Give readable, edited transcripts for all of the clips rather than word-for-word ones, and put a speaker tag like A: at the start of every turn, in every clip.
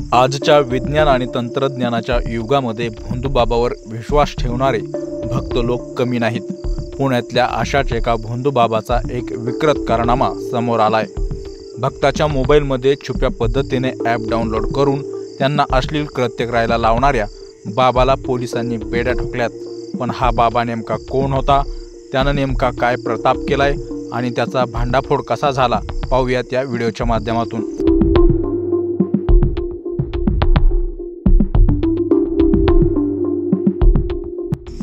A: आजच्या विज्ञान आणि तंत्रज्ञानाच्या युगामध्ये भोंदूबाबावर विश्वास ठेवणारे भक्त लोक कमी नाहीत। पुण्यातल्या अशाच एका भोंदूबाबाचा एक विकृत कारनामा समोर आलाय। भक्ताच्या मोबाईलमध्ये छुप्या पद्धतीने ॲप डाउनलोड करून त्यांना अश्लील कृत्य करायला लावणाऱ्या बाबाला पोलिसांनी बेड्या ठोकल्यात। पण हा बाबा नेमका कोण होता, त्यानं नेमका काय प्रताप केलाय आणि त्याचा भांडाफोड कसा झाला, पाहूयात या व्हिडिओच्या माध्यमातून।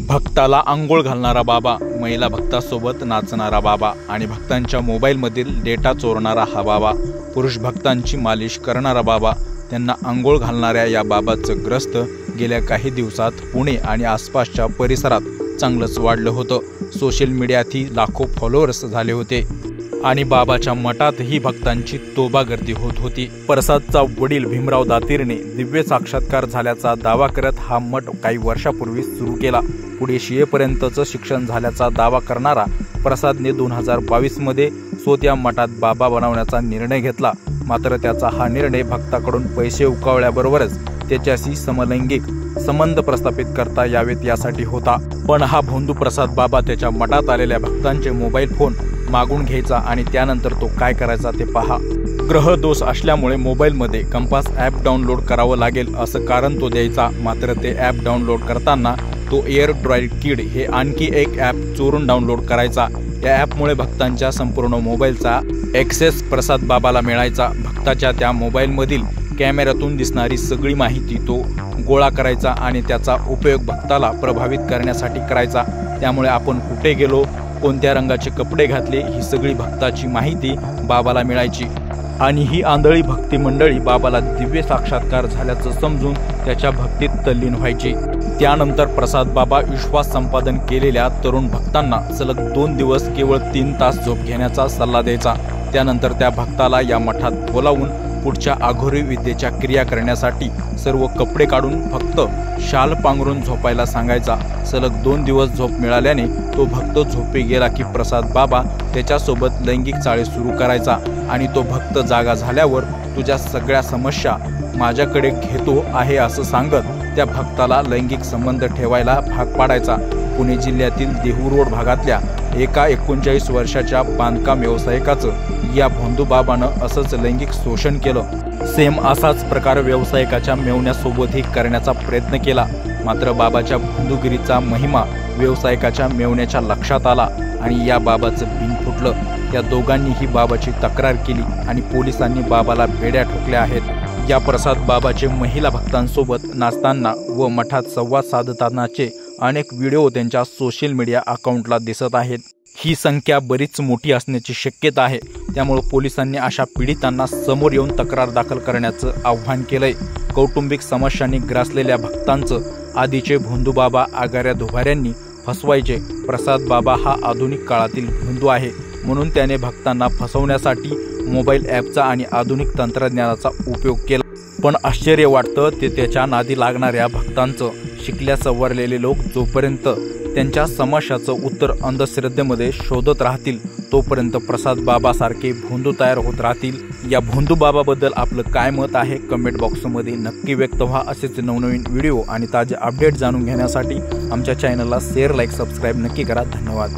A: भक्ताला आंघोळ घालणारा बाबा, महिला भक्तासोबत नाचणारा बाबा आणि भक्तांच्या मोबाईलमधील डेटा चोरणारा हा बाबा, पुरुष भक्तांची मालिश करणारा बाबा, त्यांना आंघोळ घालणाऱ्या या बाबाचं ग्रस्त गेल्या काही दिवसात पुणे आणि आसपासच्या परिसरात चांगलंच वाढलं होतं। सोशल मीडियातही लाखो फॉलोअर्स झाले होते आणि बाबाच्या मठातही भक्तांची तोबा गर्दी होत होती। प्रसादचा वडील भीमराव दातीरने दिव्य साक्षात्कार झाल्याचा दावा करत हा मठ काही वर्षापूर्वी सुरू केला। पुढे शियेपर्यंतचं शिक्षण झाल्याचा दावा करणारा प्रसादने 2022 मध्ये स्वतः मठात बाबा बनवण्याचा निर्णय घेतला। मात्र त्याचा हा निर्णय भक्ताकडून पैसे उकळल्याबरोबरच त्याच्याशी समलैंगिक संबंध प्रस्थापित करता यावेत यासाठी होता। पण हा भोंदू प्रसाद बाबा त्याच्या मठात आलेल्या भक्तांचे मोबाईल फोन मागून घ्यायचा आणि त्यानंतर तो काय करायचा ते पहा। ग्रह दोष असल्यामुळे मोबाईलमध्ये कंपास ॲप डाउनलोड करावं लागेल असं कारण तो द्यायचा। मात्र ते ॲप डाउनलोड करताना तो एअरड्रॉइड किड हे आणखी एक ॲप चोरून डाउनलोड करायचा। या ॲपमुळे भक्तांच्या संपूर्ण मोबाईलचा ॲक्सेस प्रसाद बाबाला मिळायचा। भक्ताच्या त्या मोबाईलमधील कॅमेऱ्यातून दिसणारी सगळी माहिती तो गोळा करायचा आणि त्याचा उपयोग भक्ताला प्रभावित करण्यासाठी करायचा। त्यामुळे आपण कुठे गेलो, कोणत्या रंगाचे कपडे घातले, ही सगळी भक्ताची माहिती बाबाला मिळायची आणि ही आंधळी भक्ती मंडळी बाबाला दिव्य साक्षात्कार झाल्याचं समजून त्याच्या भक्तीत तल्लीन व्हायची। त्यानंतर प्रसाद बाबा विश्वास संपादन केलेल्या तरुण भक्तांना सलग 2 दिवस केवळ 3 तास झोप घेण्याचा सल्ला द्यायचा। त्यानंतर त्या भक्ताला या मठात बोलावून पुढच्या आघोरी विद्येच्या क्रिया करण्यासाठी सर्व कपडे काढून फक्त शाल पांघरून झोपायला सांगायचा। सलग 2 दिवस झोप मिळाल्याने तो भक्त झोपी गेला की प्रसाद बाबा त्याच्यासोबत लैंगिक चाळे सुरू करायचा आणि तो भक्त जागा झाल्यावर तुझ्या सगळ्या समस्या माझ्याकडे घेतो आहे असं सांगत त्या भक्ताला लैंगिक संबंध ठेवायला भाग पाडायचा। पुणे जिल्ह्यातील देहू रोड भागातल्या एका 39 वर्षाच्या बांधकाम व्यावसायिकाचं या भोंदूबाबानं असंच लैंगिक शोषण केलं। सेम असाच प्रकार व्यावसायिकाच्या मेवण्यासोबतही करण्याचा प्रयत्न केला। मात्र बाबाच्या भोंदूगिरीचा महिमा व्यावसायिकाच्या मेवण्याच्या लक्षात आला आणि या बाबाचं बिन फुटलं। या दोघांनीही बाबाची तक्रार केली आणि पोलिसांनी बाबाला बेड्या ठोकल्या आहेत। या प्रसाद बाबाचे महिला भक्तांसोबत नाचताना व मठात संवाद साधतानाचे अनेक व्हिडिओ त्यांच्या सोशल मीडिया अकाउंटला दिसत आहेत। ही संख्या बरीच मोठी असण्याची शक्यता आहे। त्यामुळे पोलिसांनी अशा पीडितांना समोर येऊन तक्रार दाखल करण्याचं आव्हान केलंय। कौटुंबिक समस्यांनी ग्रासलेल्या भक्तांचं आधीचे भोंदूबाबा आगाऱ्या धुभाऱ्यांनी फसवायचे। प्रसाद बाबा हा आधुनिक काळातील भोंदू आहे, म्हणून त्याने भक्तांना फसवण्यासाठी मोबाईल ॲपचा आणि आधुनिक तंत्रज्ञानाचा उपयोग केला। पण आश्चर्य वाटतं ते त्याच्या नादी लागणाऱ्या भक्तांचं। शिकल्या सवरलेले लोक जोपर्यंत त्यांच्या समस्याचं उत्तर अंधश्रद्धेमध्ये शोधत राहतील तोपर्यंत प्रसाद बाबासारखे भोंदू तयार होत राहतील। या भोंदू बाबाबद्दल आपलं काय मत आहे कमेंट बॉक्समध्ये नक्की व्यक्त व्हा। असेच नवनवीन व्हिडिओ आणि ताजे अपडेट जाणून घेण्यासाठी आमच्या चॅनलला शेअर, लाईक, सबस्क्राईब नक्की करा। धन्यवाद।